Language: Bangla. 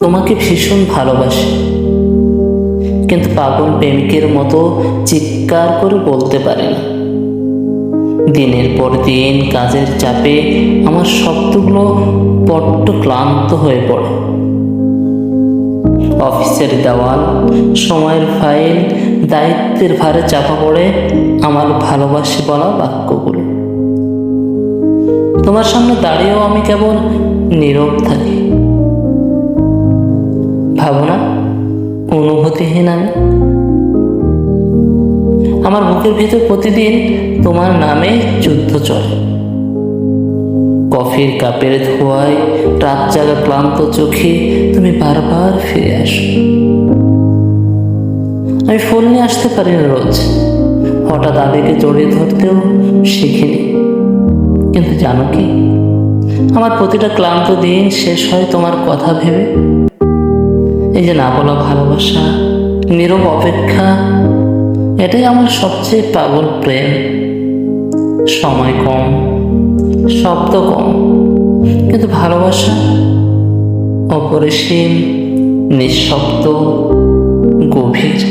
তোমাকে ভীষণ ভালোবাসি, কিন্তু পাগল প্রেমিকের মতো চিৎকার করে বলতে পারি না। দিনের পর দিন কাজের চাপে আমার শব্দগুলো বড্ড ক্লান্ত হয়ে পড়ে। অফিসের দেওয়াল, সময়ের ফাইল, দায়িত্বের ভারে চাপা পড়ে আমার ভালোবাসি বলা বাক্যগুলো। তোমার সামনে দাঁড়িয়েও আমি কেবল নীরব থাকি। ভাবো না অনুভূতিহীন আমি? আমার বুকের ভিতর প্রতিদিন তোমার নামে যুদ্ধ চলে। কফির কাপের ধোঁয়ায় রাত জাগা ক্লান্ত চোখে তুমি বারবার ফিরে আসো। আমি ফুল নিয়ে আসতে পারি না রোজ, হঠাৎ আবেগে জড়িয়ে ধরতেও শিখিনি। কিন্তু জানো কি, আমার প্রতিটা ক্লান্ত দিন শেষ হয় তোমার কথা ভেবে। এই যে না বলা ভালোবাসা, নীরব অপেক্ষা, এটাই আমার সবচেয়ে পাগল প্রেম। সময় কম, শব্দ কম, কিন্তু ভালোবাসা অপরিসীম, নিঃশব্দ, গভীর।